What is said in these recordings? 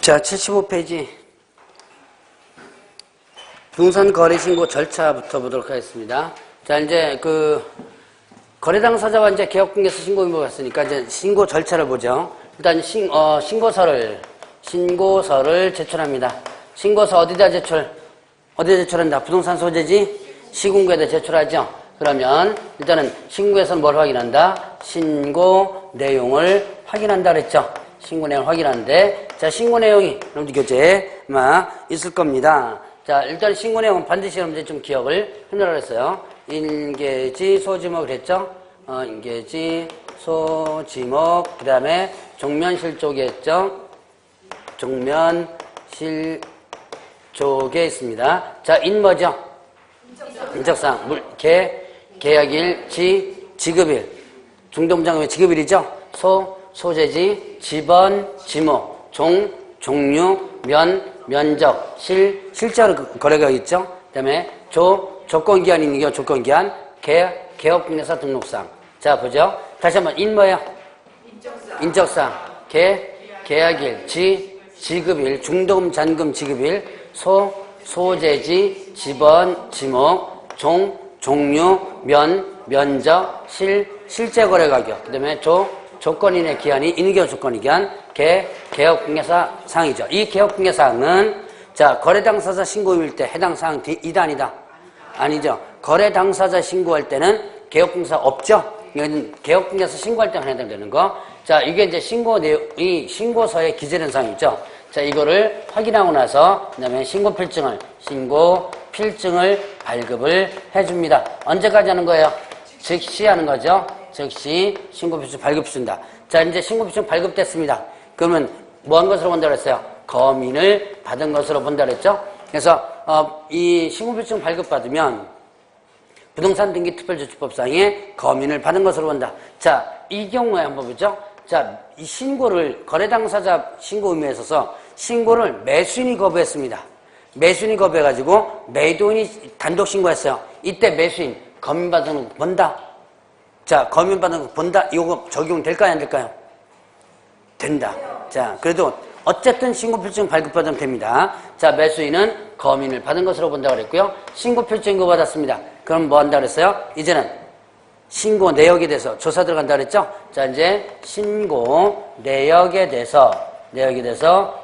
자, 75페이지. 부동산 거래 신고 절차부터 보도록 하겠습니다. 자, 이제 거래 당사자와 이제 개업공개서 신고 의무가 있으니까 이제 신고 절차를 보죠. 일단 신고서를 제출합니다. 신고서 어디다 제출한다? 부동산 소재지 시군구에다 제출하죠. 그러면 일단은 신고에서는 뭘 확인한다? 신고 내용을 확인한다 그랬죠. 신고 내용을 확인하는데, 자, 신고 내용이 여러분들 교재에 아마 있을 겁니다. 자, 일단 신고 내용은 반드시 여러분들 좀 기억을 해놓으라 그랬어요. 인계지 소지목을 했죠. 인계지 소지목, 그 다음에 종면실족에 했죠. 종면실족에 있습니다. 자, 뭐죠? 인적사항, 계약일, 지급일. 중동장의 지급일이죠. 소재지, 지번, 지목, 종류, 면적, 실제로 거래가 있죠. 그 다음에 조건기한이니까 조건기한, 개업공개사 등록상. 자, 보죠. 다시 한번, 뭐예요? 인적사항, 계약일, 지급일, 중도금, 잔금, 지급일, 소재지, 지번, 지목, 종류, 면적, 실제 거래 가격, 그 다음에 조건인의 기한이 인계업 조건의 기한, 개업공개사 사항이죠. 이 개업공개 사항은, 자, 거래 당사자 신고일 때 해당 사항 이다 아니다? 아니죠. 거래 당사자 신고할 때는 개업공개사 없죠? 이건 개업공개사 신고할 때만 해당되는 거. 자, 이게 이제 이 신고서에 기재된 사항이죠. 자, 이거를 확인하고 나서, 그 다음에 신고필증을 발급을 해줍니다. 언제까지 하는 거예요? 즉시 하는 거죠. 즉시 신고필증 발급해준다. 자, 이제 신고필증 발급됐습니다. 그러면 뭐 한 것으로 본다고 했어요? 검인을 받은 것으로 본다고 했죠? 그래서 이 신고필증 발급받으면 부동산 등기 특별조치법상에 검인을 받은 것으로 본다. 자, 이 경우에 한번 보죠. 자, 이 신고를 거래 당사자 신고 의무에 있어서 신고를 매수인이 거부했습니다. 매수인이 거부해가지고 매도인이 단독 신고했어요. 이때 매수인 검인 받은 거 본다. 자, 검인 받은 거 본다. 이거 적용될까요, 안 될까요? 된다. 자, 그래도 어쨌든 신고필증 발급받으면 됩니다. 자, 매수인은 검인을 받은 것으로 본다고 그랬고요. 신고필증 인고 받았습니다. 그럼 뭐 한다고 그랬어요? 이제는 신고 내역에 대해서 조사 들어간다 그랬죠? 자, 이제 신고 내역에 대해서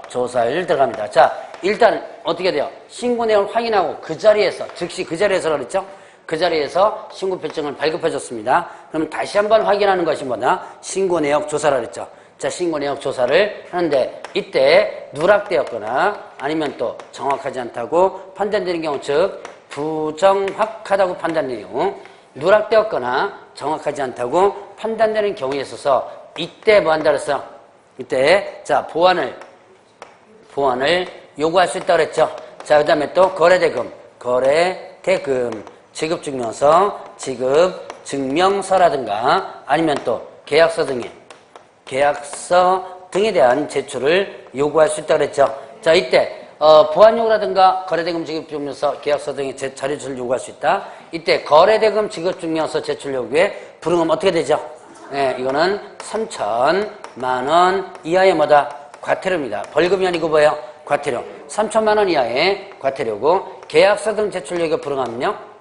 조사를 들어갑니다. 자, 일단 어떻게 돼요? 신고 내용을 확인하고 즉시 그 자리에서 그랬죠? 그 자리에서 신고필증을 발급해줬습니다. 그럼 다시 한번 확인하는 것이 뭐냐? 신고 내역 조사를 했죠. 자, 신고 내역 조사를 하는데 이때 누락되었거나 아니면 또 정확하지 않다고 판단되는 경우, 즉 부정확하다고 판단되는 경우, 누락되었거나 정확하지 않다고 판단되는 경우에 있어서 이때 뭐 한다 그랬어? 이때 자, 보완을 요구할 수 있다고 그랬죠. 자, 그 다음에 또 거래대금, 지급증명서, 지급증명서라든가 아니면 또 계약서 등에 대한 제출을 요구할 수 있다고 그랬죠. 자, 이때 보완 요구라든가 거래대금 지급증명서, 계약서 등의 자료 제출을 요구할 수 있다. 이때 거래대금 지급증명서 제출 요구에 불응하면 어떻게 되죠? 네, 이거는 3천만 원 이하의 뭐다? 과태료입니다. 벌금이 아니고 뭐예요? 과태료. 3천만 원 이하의 과태료고, 계약서 등 제출 요구에 불응하면요,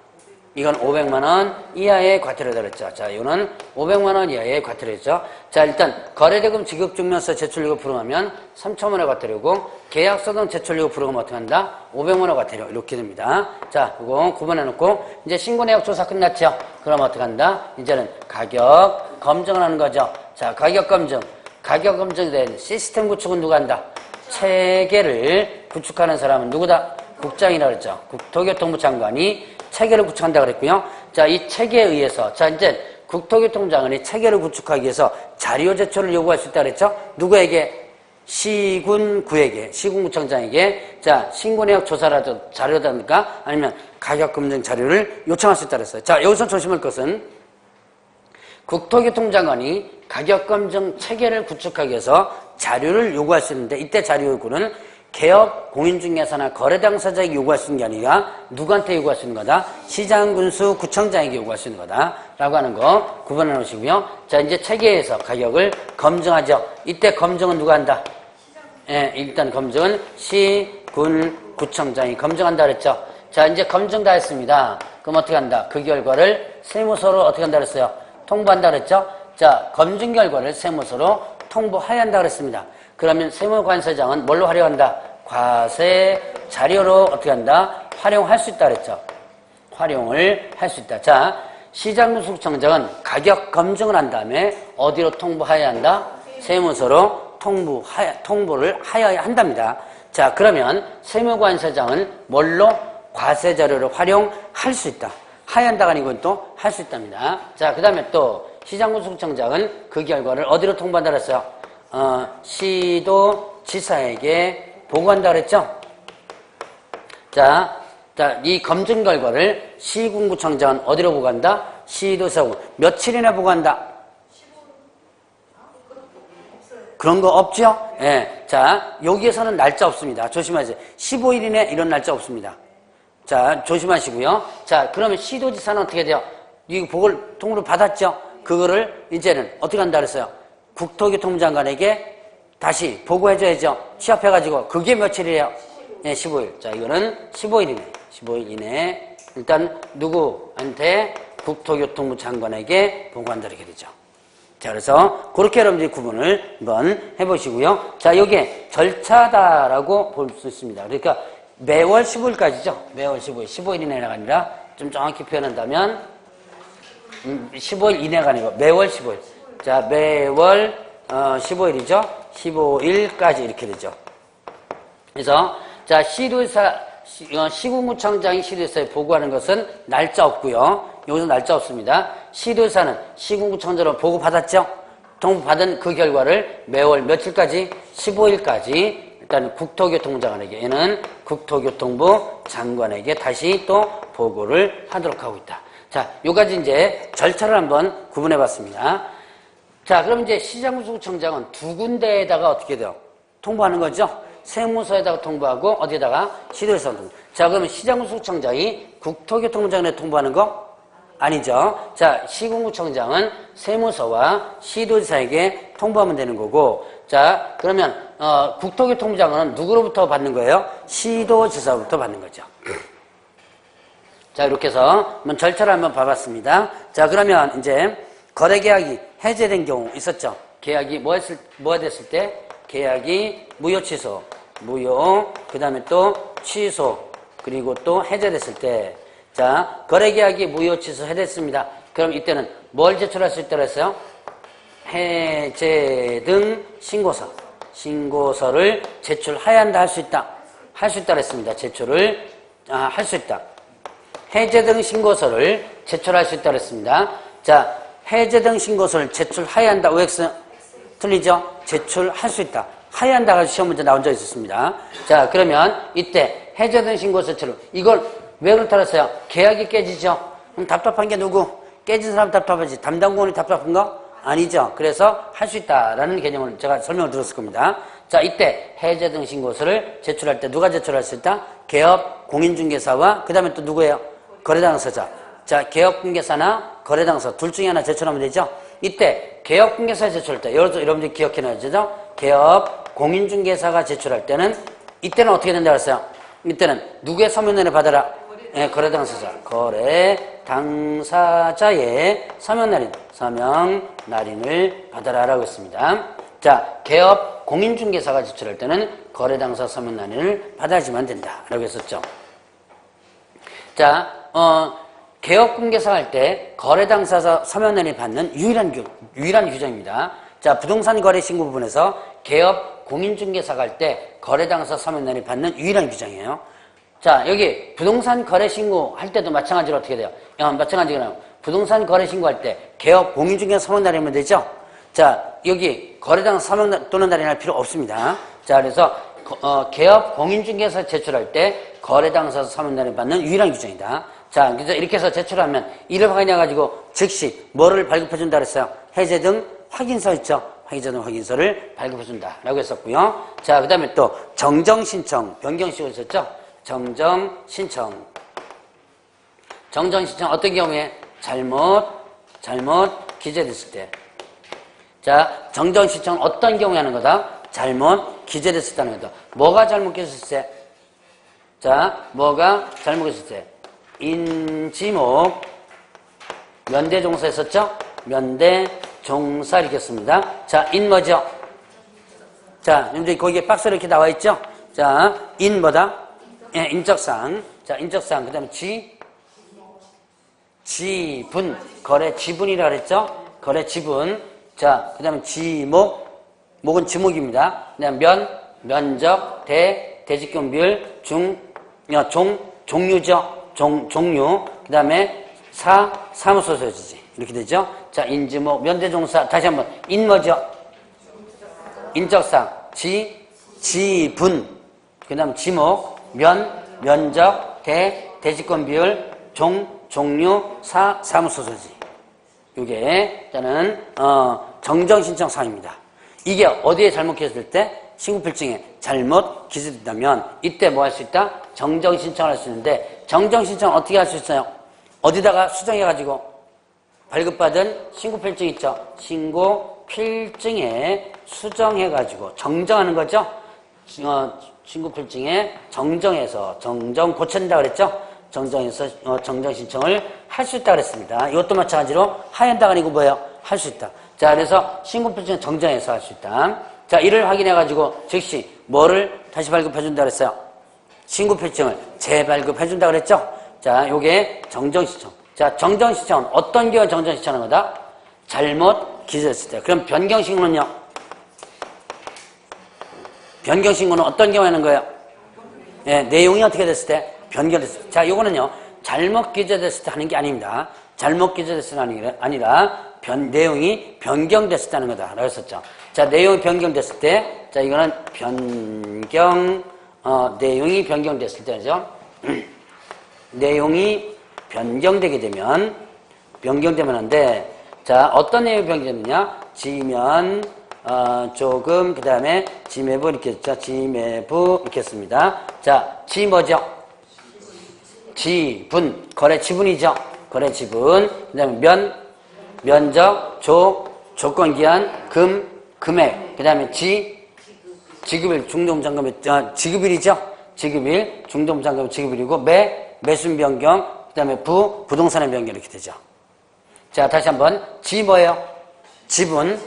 이건 500만 원 이하의 과태료다 그랬죠. 자, 이거는 500만 원 이하의 과태료죠. 자, 일단 거래대금 지급증명서 제출 요구 불응하면 3천만 원의 과태료고, 계약서 등 제출 요구 불응하면 어떻게 한다? 500만 원 과태료. 이렇게 됩니다. 자, 그거 구분해 놓고 이제 신고 내역 조사 끝났죠. 그럼 어떻게 한다? 이제는 가격 검증을 하는 거죠. 자, 가격 검증에 대한 시스템 구축은 누가 한다? 체계를 구축하는 사람은 누구다? 국장이라고 그랬죠. 국토교통부 장관이 체계를 구축한다 그랬고요. 자, 이 체계에 의해서, 자, 이제 국토교통장관이 체계를 구축하기 위해서 자료 제출을 요구할 수 있다 그랬죠. 누구에게? 시군구청장에게, 자, 신고 내역 자료라든가 아니면 가격 검증 자료를 요청할 수 있다 그랬어요. 자, 여기서 조심할 것은 국토교통장관이 가격 검증 체계를 구축하기 위해서 자료를 요구할 수 있는데, 이때 자료 요구는 개업 공인중개사나 거래 당사자에게 요구할 수 있는 게 아니라 누구한테 요구할 수 있는 거다? 시장, 군수, 구청장에게 요구할 수 있는 거다 라고 하는 거 구분해 놓으시고요. 자, 이제 체계에서 가격을 검증하죠. 이때 검증은 누가 한다? 예, 일단 검증은 시, 군, 구청장이 검증한다 그랬죠. 자, 이제 검증 다 했습니다. 그럼 어떻게 한다? 그 결과를 세무서로 어떻게 한다 그랬어요? 통보한다 그랬죠. 자, 검증 결과를 세무서로 통보해야 한다 그랬습니다. 그러면 세무관세장은 뭘로 활용한다? 과세 자료로 어떻게 한다? 활용할 수 있다 그랬죠. 활용을 할 수 있다. 자, 시장구청장은 가격 검증을 한 다음에 어디로 통보해야 한다? 세무서로 통보를 하여야 한답니다. 자, 그러면 세무관세장은 뭘로? 과세 자료를 활용할 수 있다. 하여야 한다가 아니고 또 할 수 있답니다. 자, 그 다음에 또 시장구청장은 그 결과를 어디로 통보한다 그랬어요? 시도지사에게 보고한다 그랬죠? 자, 이 검증 결과를 시군구청장은 어디로 보고한다? 시도지사고. 며칠 이내 보고한다? 그런 거 없죠? 예. 자, 여기에서는 날짜 없습니다. 조심하세요. 15일 이내 이런 날짜 없습니다. 자, 조심하시고요. 자, 그러면 시도지사는 어떻게 돼요? 이 보고를 통보를 받았죠? 그거를 이제는 어떻게 한다 그랬어요? 국토교통부 장관에게 다시 보고해줘야죠. 취합해가지고. 그게 며칠이에요? 네, 15일. 자, 이거는 15일 이내. 15일 이내. 일단 누구한테? 국토교통부 장관에게 보고한다 이렇게 되죠. 자, 그래서 그렇게 여러분들이 구분을 한번 해보시고요. 자, 이게 절차다라고 볼 수 있습니다. 그러니까 매월 15일까지죠. 매월 15일. 15일 이내가 아니라 좀 정확히 표현한다면 15일 이내가 아니고 매월 15일. 자, 매월 15일이죠. 15일까지 이렇게 되죠. 그래서 자, 시군구청장이 시도지사에 보고하는 것은 날짜 없고요. 여기서 날짜 없습니다. 시도지사는 시군구청장으로 보고받았죠? 통보받은 그 결과를 매월 며칠까지? 15일까지 일단 국토교통부 장관에게, 얘는 국토교통부 장관에게 다시 또 보고를 하도록 하고 있다. 자, 요까지 이제 절차를 한번 구분해 봤습니다. 자, 그럼 이제 시장구청장은 두 군데에다가 어떻게 돼요? 통보하는 거죠? 세무서에다가 통보하고 어디에다가? 시도지사에 통보. 자, 그러면 시장구청장이 국토교통부 장관에 통보하는 거? 아니죠. 자, 시군구청장은 세무서와 시도지사에게 통보하면 되는 거고, 자, 그러면 국토교통부 장관은 누구로부터 받는 거예요? 시도지사로부터 받는 거죠. 자, 이렇게 해서 한번 절차를 한번 봐봤습니다. 자, 그러면 이제 거래계약이 해제된 경우 있었죠. 계약이 뭐가 됐을 때? 계약이 무효 취소, 그 다음에 또 취소, 그리고 또 해제됐을 때. 자, 거래계약이 무효 취소 해제됐습니다. 그럼 이때는 뭘 제출할 수 있다고 했어요? 해제 등 신고서를 제출해야 한다, 할 수 있다. 할 수 있다고 했습니다. 제출을 할 수 있다. 해제 등 신고서를 제출할 수 있다고 했습니다. 자, 해제 등 신고서를 제출해야 한다. OX 틀리죠? 제출할 수 있다. 해야 한다가 시험 문제 나온 적 있었습니다. 자, 그러면 이때 해제 등 신고서 제출. 이걸 왜 그렇다고 했어요? 계약이 깨지죠? 그럼 답답한 게 누구? 깨진 사람 답답하지. 담당공원이 답답한 거? 아니죠. 그래서 할 수 있다라는 개념을 제가 설명을 드렸을 겁니다. 자, 이때 해제 등 신고서를 제출할 때 누가 제출할 수 있다? 개업 공인중개사와 그 다음에 또 누구예요? 거래당사자. 자, 개업공개사나 거래당사 둘 중에 하나 제출하면 되죠? 이때 개업공개사 제출할 때 여러분들 기억해놔야죠. 개업 공인중개사가 제출할 때는 이때는 어떻게 된다고 했어요? 이때는 누구의 서면날을 받아라? 네, 거래당사자. 거래당사자의 서명날인을 받아라라고 했습니다. 자, 개업 공인중개사가 제출할 때는 거래당사 서명날인을 받아야지만 된다라고 했었죠. 자, 개업공개사 할 때 거래당사자 서면날인을 받는 유일한 규정입니다. 자, 부동산 거래 신고 부분에서 개업 공인중개사가 할 때 거래당사 서면날인을 받는 유일한 규정이에요. 자, 여기 부동산 거래 신고 할 때도 마찬가지로 어떻게 돼요? 마찬가지로 부동산 거래 신고할 때 개업 공인중개사 서명날이면 되죠? 자, 여기 거래당사 서명날 또는 날이 날 필요 없습니다. 자, 그래서 개업 공인중개사 제출할 때 거래당사 서명날을 받는 유일한 규정이다. 자, 그래서 이렇게 해서 제출하면 이를 확인해가지고 즉시 뭐를 발급해준다 그랬어요? 해제 등 확인서 있죠? 해제 등 확인서를 발급해준다 라고 했었고요. 자, 그 다음에 또 정정신청, 변경시고 있었죠? 정정신청 어떤 경우에? 잘못 기재됐을 때. 자, 정정신청은 어떤 경우에 하는 거다? 잘못 기재됐었다는 거다. 뭐가 잘못 기재됐을 때? 자, 뭐가 잘못 기재됐을 때? 인지목, 면대종사 했었죠? 면대종사 이렇게 씁니다. 자, 인 뭐죠? 자, 여러분들 거기에 박스로 이렇게 나와 있죠? 자, 인 뭐다? 예, 인적상. 자, 인적상. 그 다음에 지분. 거래 지분이라 그랬죠? 거래 지분. 자, 그 다음에 지목. 목은 지목입니다. 그 다음에 면적, 대직경 비율, 종류죠? 종류. 그 다음에 사무소 소지지. 이렇게 되죠? 자, 인지목, 면대종사. 다시 한번. 인 뭐죠? 인적상, 지분, 그 다음 지목, 면적, 대직권 비율, 종류, 사무소 소지. 이게 일단은 정정신청 사항입니다. 이게 어디에 잘못 기재될 때? 신고필증에 잘못 기재된다면 이때 뭐 할 수 있다? 정정신청을 할 수 있는데 정정신청은 어떻게 할 수 있어요? 어디다가 수정해가지고 발급받은 신고필증 있죠? 신고필증에 수정해가지고 정정하는 거죠? 신고필증에 정정해서 정정 고친다 그랬죠? 정정해서 정정신청을 할 수 있다 그랬습니다. 이것도 마찬가지로 하연다가 아니고 뭐예요? 할 수 있다. 자, 그래서 신고필증 정정해서 할 수 있다. 자, 이를 확인해가지고 즉시 뭐를 다시 발급해준다 그랬어요? 신고필증을 재발급해준다 그랬죠? 자, 요게 정정신청. 자, 정정신청은 어떤 경우에 정정신청하는 거다? 잘못 기재했을 때. 그럼 변경신고는요? 변경신고는 어떤 경우에 하는 거예요? 네, 내용이 어떻게 됐을 때? 변경됐을 때. 자, 요거는요, 잘못 기재됐을 때 하는 게 아닙니다. 잘못 기재됐을 때 하는 게 아니라, 내용이 변경됐을 때 하는 거다. 라고 했었죠. 자, 내용이 변경됐을 때, 자, 이거는 내용이 변경됐을 때죠. 내용이 변경되게 되면 하는데, 자, 어떤 내용이 변경되느냐? 지면, 조금, 그 다음에 지매부 이렇게 했죠. 지매부 이렇게 했습니다. 자, 지 뭐죠? 지분, 거래 지분이죠. 거래 지분. 그 다음에 면적, 조건기한, 금액. 그 다음에 지급일, 중도금잔금, 지급일이죠. 지급일, 중도금잔금 지급일이고, 매수인 변경, 그 다음에 부동산의 변경 이렇게 되죠. 자, 다시 한번. 지 뭐예요? 지분,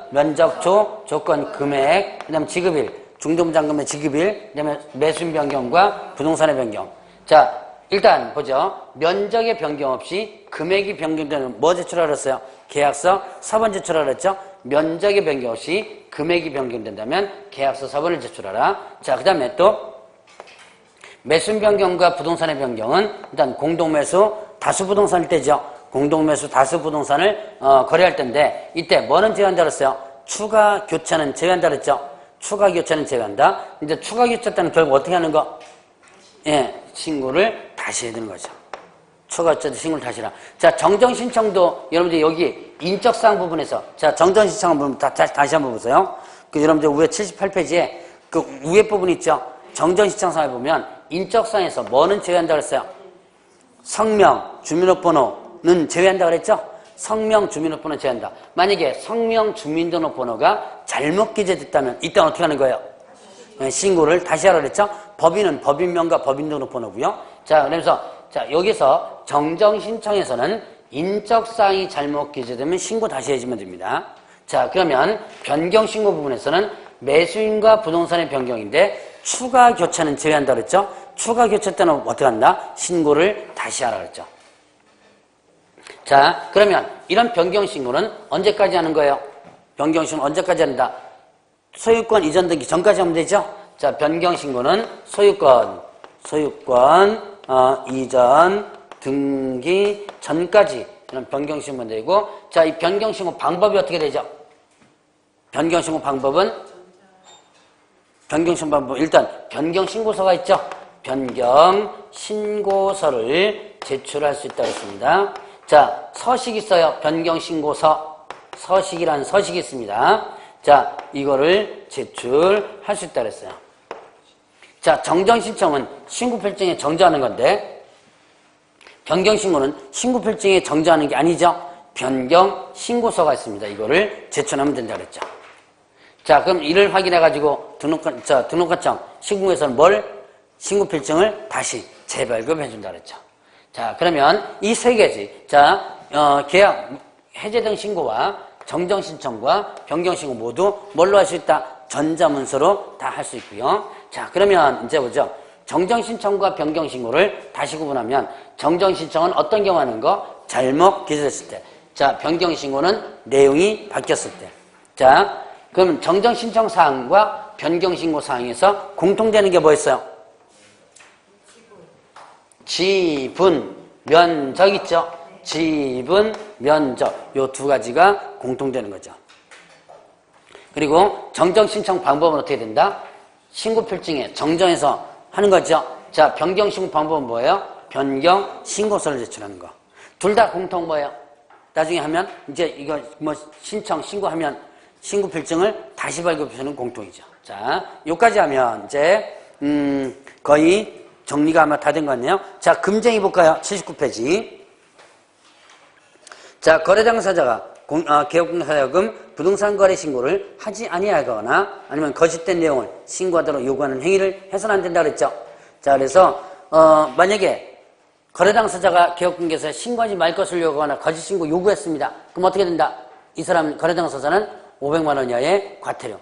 면적, 조건, 금액, 그 다음에 지급일, 중도금잔금의 지급일, 그 다음에 매수인 변경과 부동산의 변경. 자, 일단 보죠. 면적의 변경 없이 금액이 변경되는 뭐 제출하라 그랬어요? 계약서 서본 제출하라 그랬죠? 면적의 변경 없이 금액이 변경된다면 계약서 서본을 제출하라. 자, 그 다음에 또 매수인 변경과 부동산의 변경은 일단 공동매수 다수부동산일 때죠. 공동매수 다수부동산을 거래할 때인데 이때 뭐는 제외한다 그랬어요? 추가 교체는 제외한다 그랬죠? 추가 교체는 제외한다. 이제 추가 교체 때는 결국 어떻게 하는 거? 예, 신고를 다시 해야 되는 거죠. 추가 교체 때 신고를 다시 해라. 자, 정정신청도 여러분들 여기 인적사항 부분에서 자, 정정신청 부분 다시 한번 보세요. 그 여러분들 위에 78페이지에 그 위에 부분 있죠? 정정신청사항에 보면 인적사항에서 뭐는 제외한다 그랬어요? 성명, 주민등록번호는 제외한다 그랬죠? 성명, 주민등록번호는 제외한다. 만약에 성명, 주민등록번호가 잘못 기재됐다면 이때는 어떻게 하는 거예요? 신고를 다시 하라 그랬죠? 법인은 법인명과 법인등록번호고요. 자, 그래서 자, 여기서 정정신청에서는 인적사항이 잘못 기재되면 신고 다시 해주면 됩니다. 자, 그러면 변경신고 부분에서는 매수인과 부동산의 변경인데 추가 교체는 제외한다 그랬죠? 추가 교체 때는 어떻게 한다? 신고를 다시 하라 그랬죠. 자, 그러면 이런 변경신고는 언제까지 하는 거예요? 변경신고는 언제까지 한다? 소유권 이전 등기 전까지 하면 되죠? 자, 변경신고는 소유권 이전 등기 전까지 이런 변경신고는 되고, 자, 이 변경신고 방법이 어떻게 되죠? 변경신고 방법은 일단 변경신고서가 있죠? 변경신고서를 제출할 수 있다고 했습니다. 자, 서식이 있어요. 변경신고서. 서식이라는 서식이 있습니다. 자, 이거를 제출할 수 있다고 했어요. 자, 정정신청은 신고필증에 정정하는 건데, 변경신고는 신고필증에 정정하는 게 아니죠? 변경신고서가 있습니다. 이거를 제출하면 된다고 그랬죠. 자, 그럼 이를 확인해가지고 등록관청 시군구에서는 신고필증을 다시 재발급해준다 그랬죠. 자, 그러면 이 세 개지. 자, 계약 해제 등 신고와 정정 신청과 변경 신고 모두 뭘로 할 수 있다? 전자문서로 다 할 수 있고요. 자, 그러면 이제 보죠. 정정 신청과 변경 신고를 다시 구분하면 정정 신청은 어떤 경우 하는 거? 잘못 기재됐을 때. 자, 변경 신고는 내용이 바뀌었을 때. 자, 그럼 정정 신청 사항과 변경 신고 사항에서 공통되는 게 뭐였어요? 지분, 면적 있죠? 지분, 면적. 요 두 가지가 공통되는 거죠. 그리고 정정 신청 방법은 어떻게 된다? 신고필증에 정정해서 하는 거죠. 자, 변경 신고 방법은 뭐예요? 변경 신고서를 제출하는 거. 둘 다 공통 뭐예요? 나중에 하면 이제 이거 신고하면 신고필증을 다시 발급해주는 공통이죠. 자, 요까지 하면 이제 거의 정리가 아마 다 된 것 같네요. 자, 금쟁이 볼까요? 79페이지. 자, 거래 당사자가 개업공사 하여금 부동산 거래 신고를 하지 아니하거나 아니면 거짓된 내용을 신고하도록 요구하는 행위를 해서는 안 된다 그랬죠. 자, 그래서 만약에 거래 당사자가 개업공개에서 신고하지 말 것을 요구하거나 거짓 신고 요구했습니다. 그럼 어떻게 된다? 이 사람 거래 당사자는 500만 원 이하의 과태료.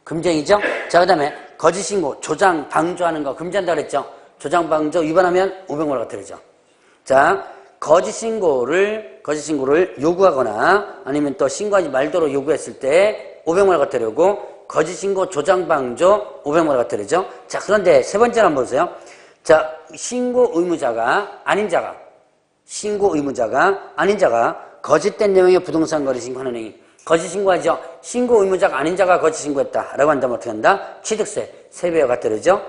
금쟁이죠? 자, 그 다음에 거짓 신고, 조장, 방조하는 거 금지한다 그랬죠? 조장, 방조 위반하면 500만 원 과태료죠. 자, 거짓 신고를 요구하거나 아니면 또 신고하지 말도록 요구했을 때 500만 원 과태료고 거짓 신고, 조장, 방조 500만 원 과태료죠. 자, 그런데 세 번째로 한번 보세요. 자, 신고 의무자가 아닌 자가 거짓된 내용의 부동산 거래 신고하는 행위. 거짓 신고하죠. 신고 의무자가 아닌 자가 거짓 신고했다라고 한다면 어떻게 한다? 취득세 3배가 과태료죠.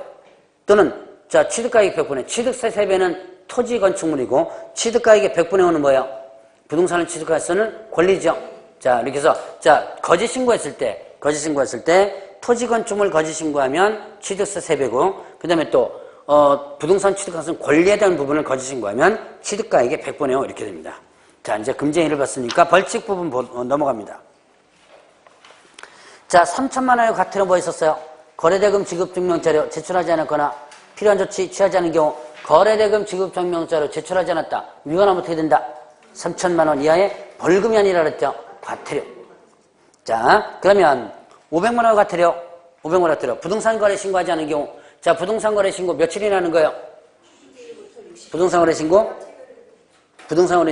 또는 자, 취득가액 100분의 취득세 3배는 토지 건축물이고 취득가액의 100분의 5는 뭐예요? 부동산을 취득할 수 있는 권리죠. 자, 이렇게 해서 자, 거짓 신고했을 때 토지 건축물 거짓 신고하면 취득세 3배고 그다음에 또 부동산 취득할 수 있는 권리에 대한 부분을 거짓 신고하면 취득가액의 100분의 5 이렇게 됩니다. 자, 이제 금쟁이를 봤으니까 벌칙 부분 넘어갑니다. 자, 3천만 원의 과태료 뭐 있었어요? 거래대금 지급 증명자료 제출하지 않았거나 필요한 조치 취하지 않은 경우 거래대금 지급 증명자료 제출하지 않았다. 위반하면 어떻게 된다? 3천만 원 이하의 벌금이 아니라 그랬죠. 과태료. 자, 그러면 500만 원 과태료. 부동산 거래 신고하지 않은 경우. 자, 부동산 거래 신고 며칠이나 하는 거예요? 부동산 거래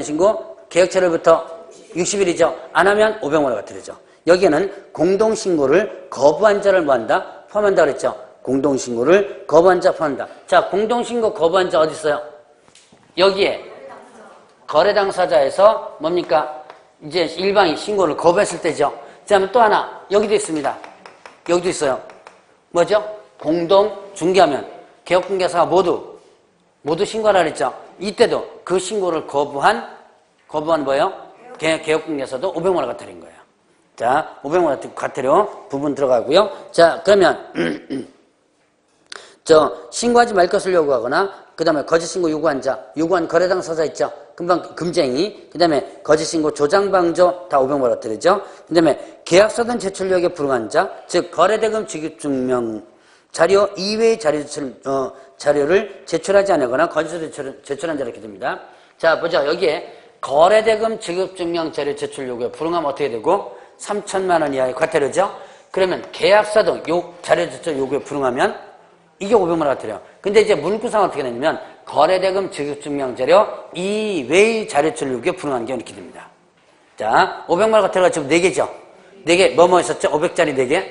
신고 계약처리부터 60일이죠. 안 하면 500만 원 과태료죠. 여기에는 공동신고를 거부한 자를 뭐한다? 포함한다 그랬죠. 공동신고를 거부한 자 포함한다. 자, 공동신고 거부한 자 어디 있어요? 여기에 거래 당사자에서 뭡니까? 이제 일방이 신고를 거부했을 때죠. 자, 또 하나 여기도 있습니다. 여기도 있어요. 뭐죠? 공동 중개하면 개업공개사가 모두 신고하라 그랬죠. 이때도 그 신고를 거부한 뭐예요? 개업공개사도 500만 원 과태료인 거예요. 자, 500만 원 과태료 부분 들어가고요. 자, 그러면 신고하지 말 것을 요구하거나 그다음에 거짓 신고 요구한 거래 당사자 있죠. 금방 금쟁이, 그다음에 거짓 신고, 조장, 방조 다 500만 원 과태료죠. 그다음에 계약서든 제출력에 불응한 자, 즉 거래대금 지급 증명 자료 이외의 자료를 제출하지 않거나 거짓으로 제출한 자 이렇게 됩니다. 자, 보죠. 여기에 거래대금 지급 증명 자료 제출 요구에 불응하면 어떻게 되고 3천만 원 이하의 과태료죠. 그러면 계약서 등 자료 제출 요구에 불응하면 이게 500만 원 과태료. 근데 이제 문구상 어떻게 되냐면 거래대금 지급 증명 자료 이외의 자료 제출 요구에 불응한 게 이렇게 됩니다. 자, 500만 원 과태료가 지금 4개죠. 4개 뭐뭐 있었죠? 500짜리 4개.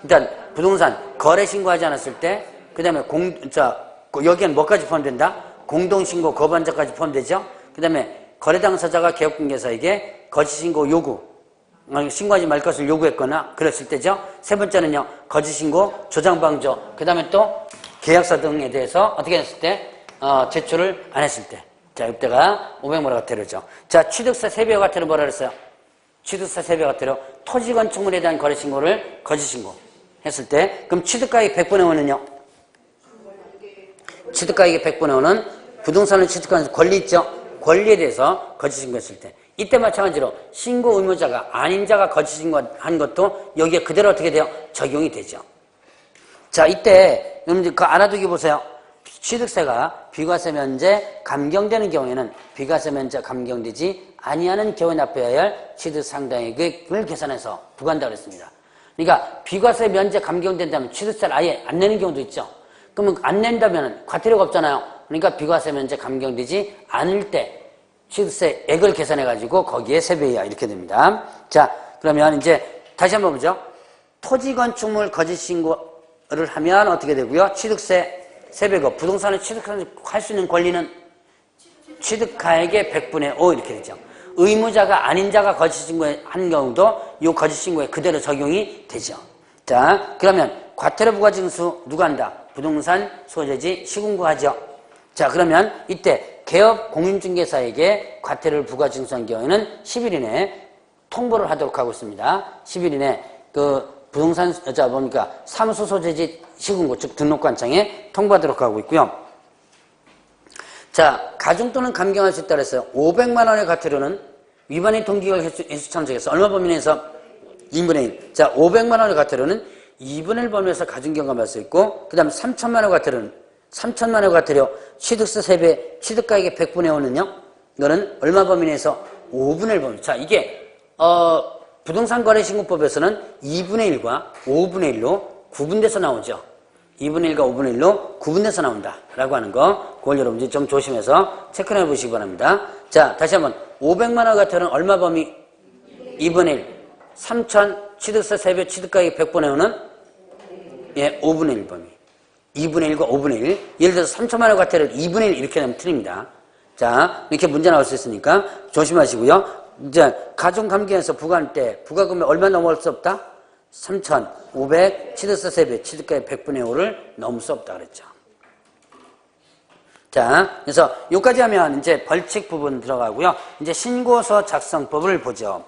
일단 부동산 거래 신고하지 않았을 때, 그 다음에 여기에는 뭐까지 포함된다? 공동신고 거부한 자까지 포함되죠? 그 다음에 거래 당사자가 개업공개사에게 거짓 신고 요구, 신고하지 말 것을 요구했거나 그랬을 때죠. 세 번째는요, 거짓 신고, 조장 방조, 그 다음에 또 계약서 등에 대해서 어떻게 했을 때, 제출을 안 했을 때. 자, 이때가 500만 원 과태료죠. 자, 취득세 3배 과태료 뭐라 그랬어요? 취득세 3배 과태료, 토지 건축물에 대한 거래 신고를 거짓 신고 했을 때, 그럼 취득가액 100분의 5는요? 취득가액의 100분의 5는 부동산을 취득하는 권리 있죠? 권리에 대해서 거짓 신고했을 때. 이때 마찬가지로 신고 의무자가 아닌 자가 거짓 신고한 것도 여기에 그대로 어떻게 돼요? 적용이 되죠. 자, 이때 여러분들 그 알아두기 보세요. 취득세가 비과세 면제 감경되는 경우에는 비과세 면제 감경되지 아니하는 경우에 납부해야 할 취득 상당액을 계산해서 부과한다고 했습니다. 그러니까 비과세 면제 감경된다면 취득세를 아예 안 내는 경우도 있죠. 그러면 안 낸다면 과태료가 없잖아요. 그러니까 비과세 면제 감경되지 않을 때 취득세액을 계산해가지고 거기에 세배해야 이렇게 됩니다. 자, 그러면 이제 다시 한번 보죠. 토지 건축물 거짓 신고를 하면 어떻게 되고요? 취득세 세배고 부동산을 취득할 수 있는 권리는 취득가액의 100분의 5 이렇게 되죠. 의무자가 아닌 자가 거짓 신고한 경우도 이 거짓 신고에 그대로 적용이 되죠. 자, 그러면 과태료 부과 징수 누가 한다? 부동산 소재지 시군구하죠. 자, 그러면 이때 개업 공인중개사에게 과태료를 부과 징수한 경우에는 10일 이내에 통보를 하도록 하고 있습니다. 10일 이내 그 부동산 뭡니까 사무소 소재지 시군구 즉 등록관청에 통보하도록 하고 있고요. 자, 가중 또는 감경할 수 있다 그랬어요. 500만 원의 과태료는 위반의 동기가 횟수 참석해서 얼마 범위 내에서 2분의 1. 자, 500만 원의 과태료는 2분의 1 범위에서 가중 경감할 수 있고, 그 다음 3천만 원 과태료는 3천만 원의 과태료 취득세 세배 취득가액의 100분의 5는요. 이거는 얼마 범위 내에서 5분의 1 범위. 자, 이게 부동산거래신고법에서는 2분의 1과 5분의 1로 구분돼서 나오죠. 2분의 1과 5분의 1로 구분돼서 나온다라고 하는 거, 그걸 여러분들이 좀 조심해서 체크해 보시기 바랍니다. 자, 다시 한번 500만 원 같은 얼마 범위? 2분의 1. 3천 취득세 세배 취득가액 100분의 5는 예, 5분의 1 범위. 2분의 1과 5분의 1. 예를 들어서 3천만 원 과태료를 2분의 1 이렇게 하면 틀립니다. 자, 이렇게 문제 나올 수 있으니까 조심하시고요. 이제 가중감경에서 부과할 때 부과금액 얼마 넘어갈 수 없다? 3,500 취득세 세배 취득가액 100분의 5를 넘을 수 없다 그랬죠. 자, 그래서 여기까지 하면 이제 벌칙 부분 들어가고요. 이제 신고서 작성법을 보죠.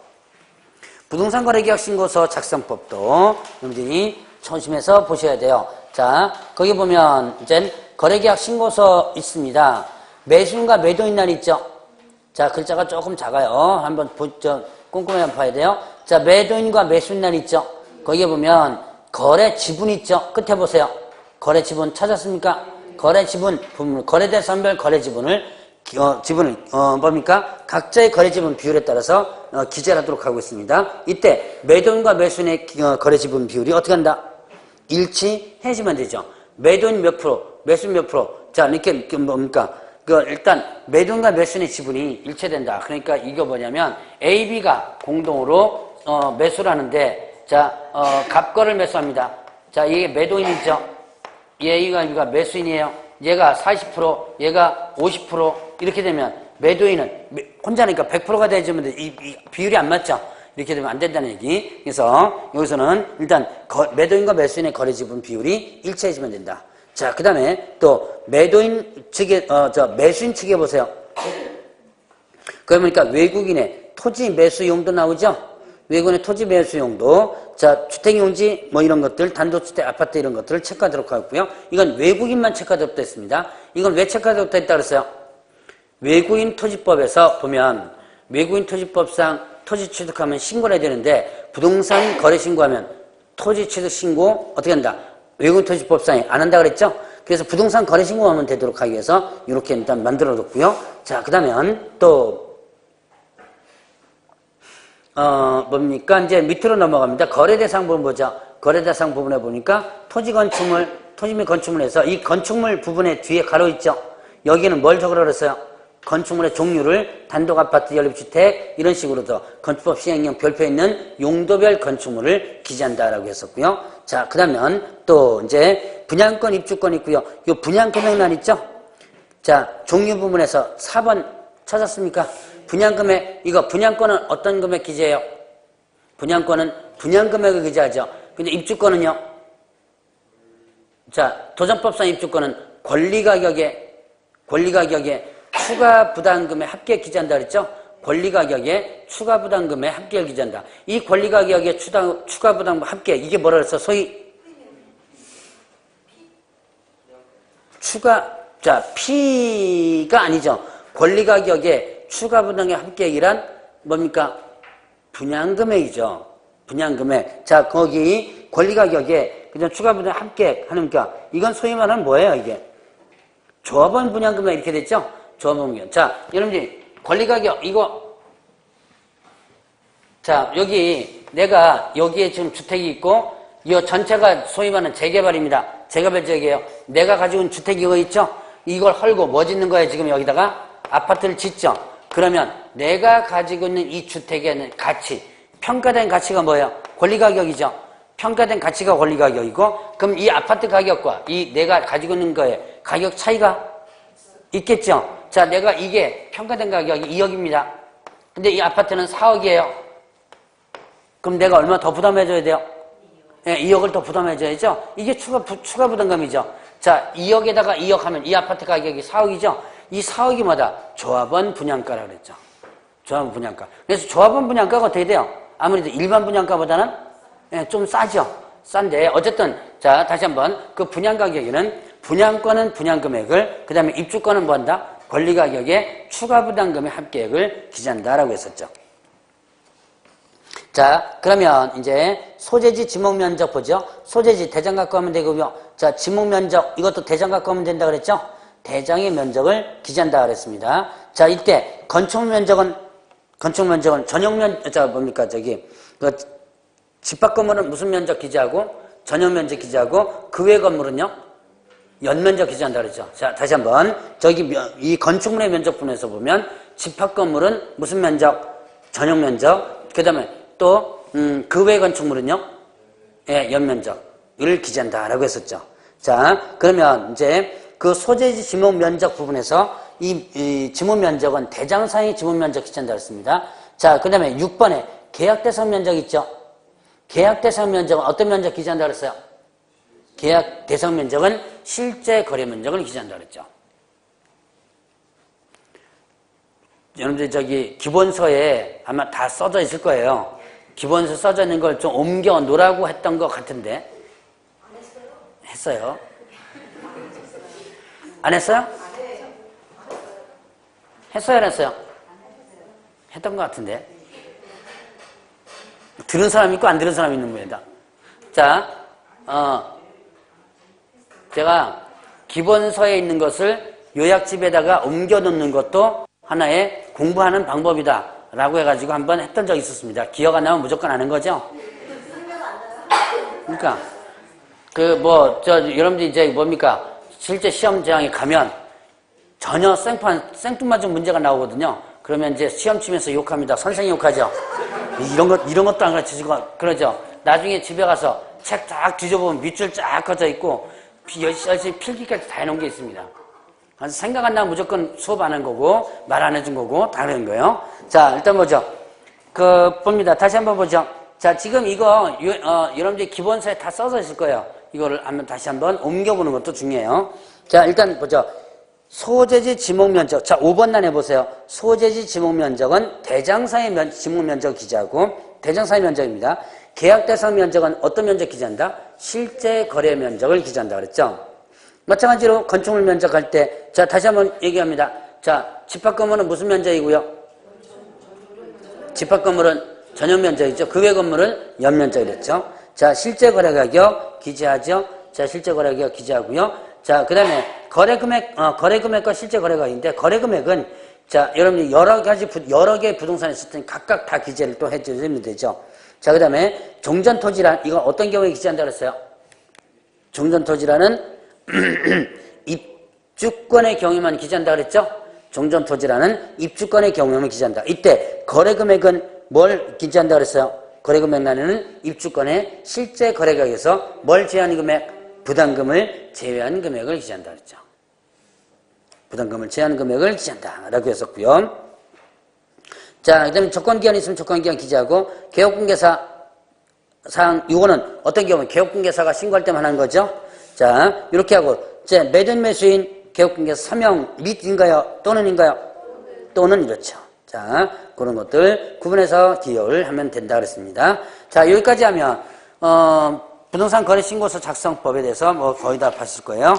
부동산 거래계약 신고서 작성법도 여러분들이 조심해서 보셔야 돼요. 자, 거기 보면 이제 거래계약 신고서 있습니다. 매수인과 매도인 날 있죠. 자, 글자가 조금 작아요. 한번 꼼꼼히 한번 봐야 돼요. 자, 매도인과 매수인 날 있죠. 거기에 보면 거래 지분 있죠. 끝에 보세요. 거래 지분 찾았습니까? 거래 지분 부분, 거래대 선별 거래 지분을 뭡니까? 각자의 거래 지분 비율에 따라서 기재를 하도록 하고 있습니다. 이때 매도인과 매수인의 거래 지분 비율이 어떻게 한다? 일치해지면 되죠. 매도인 몇 프로, 매수인 몇 프로. 자, 이렇게 뭡니까? 일단 매도인과 매수인의 지분이 일치된다. 그러니까 이거 뭐냐면 A, B가 공동으로 매수를 하는데, 자, 갑거를 매수합니다. 자, 이게 매도인이죠. A가 매수인이에요. 얘가 40%, 얘가 50% 이렇게 되면 매도인은 혼자니까 100%가 되지만 이 비율이 안 맞죠. 이렇게 되면 안 된다는 얘기. 그래서 여기서는 일단 매도인과 매수인의 거래 지분 비율이 일치해지면 된다. 자, 그 다음에 또 매도인 측에 매수인 측에 보세요. 그러니까 외국인의 토지 매수 용도 나오죠. 외국인의 토지 매수 용도. 자, 주택용지 뭐 이런 것들, 단독주택, 아파트 이런 것들을 체크하도록 하고요. 이건 외국인만 체크하도록 되어 있습니다. 이건 왜 체크하도록 되어 있다 그랬어요? 외국인 토지법에서 보면 외국인 토지법상 토지 취득하면 신고를 해야 되는데 부동산 거래 신고하면 토지 취득 신고 어떻게 한다? 외국인 토지법상에 안 한다 그랬죠? 그래서 부동산 거래 신고하면 되도록 하기 위해서 이렇게 일단 만들어 뒀고요. 자, 그 다음에 또 뭡니까? 이제 밑으로 넘어갑니다. 거래대상 부분 보죠. 거래대상 부분에 보니까 토지 및 건축물에서 이 건축물 부분에 뒤에 가로 있죠. 여기는 뭘 적으라 그랬어요? 건축물의 종류를 단독 아파트, 연립주택 이런 식으로도 건축법 시행령 별표에 있는 용도별 건축물을 기재한다라고 했었고요. 자, 그다음에 또 이제 분양권, 입주권 있고요. 이 분양금액란 있죠. 자, 종류 부분에서 4번 찾았습니까? 분양금액, 이거 분양권은 어떤 금액 기재해요? 분양권은 분양금액을 기재하죠. 근데 입주권은요? 자, 도전법상 입주권은 권리가격에 추가 부담금의 합계 기재한다 그랬죠? 권리가격에 추가 부담금의 합계를 기재한다. 이 권리가격의 추가 부담금 합계, 이게 뭐라 그랬어? 소위 P가 아니죠. 권리가격의 추가 부담금의 합계액이란 뭡니까? 분양금액이죠. 분양금액. 자, 거기 권리가격에 그냥 추가분양 함께 하니까 이건 소위 말하는 뭐예요, 이게? 조합원 분양금액 이렇게 됐죠? 조합원 분양. 자, 여러분들 권리가격 이거 자, 여기 내가 여기에 지금 주택이 있고 이 전체가 소위 말하는 재개발입니다. 재개발 지역이에요. 내가 가지고 있는 주택이 이거 있죠? 이걸 헐고 뭐 짓는 거예요? 지금 여기다가 아파트를 짓죠? 그러면 내가 가지고 있는 이 주택에는 가치, 평가된 가치가 뭐예요? 권리가격이죠. 평가된 가치가 권리가격이고 그럼 이 아파트 가격과 이 내가 가지고 있는 거에 가격 차이가 있겠죠. 자, 내가 이게 평가된 가격이 2억입니다. 근데 이 아파트는 4억이에요. 그럼 내가 얼마 더 부담해줘야 돼요? 네, 2억을 더 부담해줘야죠. 이게 추가 부담금이죠. 자, 2억에다가 2억 하면 이 아파트 가격이 4억이죠. 이 4억이 뭐다? 조합원 분양가라 그랬죠. 조합원 분양가. 그래서 조합원 분양가가 어떻게 돼요? 아무래도 일반 분양가보다는 좀 싸죠. 싼데 어쨌든 자, 다시 한번 그 분양가격에는 분양권은 분양금액을 그 다음에 입주권은 뭐한다? 권리가격에 추가 부담금의 합계액을 기재한다라고 했었죠. 자, 그러면 이제 소재지 지목면적 보죠. 소재지 대장 갖고 하면 되고요. 자, 지목면적 이것도 대장 갖고 하면 된다 그랬죠. 대장의 면적을 기재한다 그랬습니다. 자, 이때 건축면적은 집합 건물은 무슨 면적 기재하고 전용 면적 기재하고 그 외 건물은요 연면적 기재한다 그랬죠. 자, 다시 한번 저기 이 건축물의 면적분에서 보면 집합 건물은 무슨 면적 전용 면적 그 다음에 또 그 외 건축물은요 연면적을 기재한다라고 했었죠. 자, 그러면 이제 그 소재지 지목 면적 부분에서 이 지목 면적은 대장상의 지목 면적 기재한다 그랬습니다. 자, 그 다음에 6번에 계약 대상 면적 있죠. 계약 대상 면적은 어떤 면적 기재한다 그랬어요? 계약 대상 면적은 실제 거래 면적을 기재한다 그랬죠. 여러분들 저기 기본서에 아마 다 써져 있을 거예요. 기본서 써져 있는 걸 좀 옮겨 놓으라고 했던 것 같은데. 했어요? 안 했어요? 했어요, 안 했어요? 했던 것 같은데. 들은 사람 있고 안 들은 사람 있는 모양이다. 자, 제가 기본서에 있는 것을 요약집에다가 옮겨 놓는 것도 하나의 공부하는 방법이다 라고 해가지고 한번 했던 적이 있었습니다. 기억 안 나면 무조건 아는 거죠? 그러니까 여러분들이 이제 뭡니까? 실제 시험장에 가면 전혀 생뚱맞은 문제가 나오거든요. 그러면 이제 시험 치면서 욕합니다. 선생님 욕하죠. 이런 것도 안 가르치시고 그러죠. 나중에 집에 가서 책 딱 뒤져보면 밑줄 쫙 꺼져 있고 열심히 필기까지 다 해놓은 게 있습니다. 그래서 생각 안 나면 무조건 수업 안 한 거고 말 안 해준 거고 다 그런 거예요. 자, 일단 보죠. 봅니다. 다시 한번 보죠. 자, 지금 이거 여러분들이 기본서에 다 써져 있을 거예요. 이거를 한번 다시 한번 옮겨보는 것도 중요해요. 자, 일단 보죠. 소재지 지목면적. 자, 5번 란 해보세요. 소재지 지목면적은 대장사의 지목면적 기재하고 대장사의 면적입니다. 계약 대상 면적은 어떤 면적 기재한다? 실제 거래 면적을 기재한다 그랬죠. 마찬가지로 건축물 면적할 때, 자, 다시 한번 얘기합니다. 자, 집합 건물은 무슨 면적이고요? 집합 건물은 전용 면적이죠. 그 외 건물은 연면적이랬죠. 자, 실제 거래 가격 기재하죠. 자, 실제 거래 가격 기재하고요. 자, 그 다음에 거래 금액과 실제 거래 가격인데, 거래 금액은, 자, 여러분이 여러 개의 부동산이 있을 때 각각 다 기재를 또 해주시면 되죠. 자, 그 다음에 종전토지란, 이건 어떤 경우에 기재한다 그랬어요? 종전토지라는 입주권의 경우에만 기재한다 그랬죠? 종전토지라는 입주권의 경우에만 기재한다. 이때 거래금액은 뭘 기재한다 그랬어요? 거래금액란에는 입주권의 실제 거래가격에서 뭘 제외한 금액? 부담금을 제외한 금액을 기재한다 그랬죠. 부담금을 제외한 금액을 기재한다 라고 했었고요. 자, 그 다음에 조건기한이 있으면 조건기한 기재하고 개업공개사 사항, 이거는 어떤 경우는 개업공개사가 신고할 때만 하는 거죠. 자, 이렇게 하고, 이제 매도인 매수인 개업공개사 서명 및인가요? 또는인가요? 또는 이렇죠. 자, 그런 것들 구분해서 기억을 하면 된다 그랬습니다. 자, 여기까지 하면, 부동산 거래신고서 작성법에 대해서 뭐 거의 다 봤을 거예요.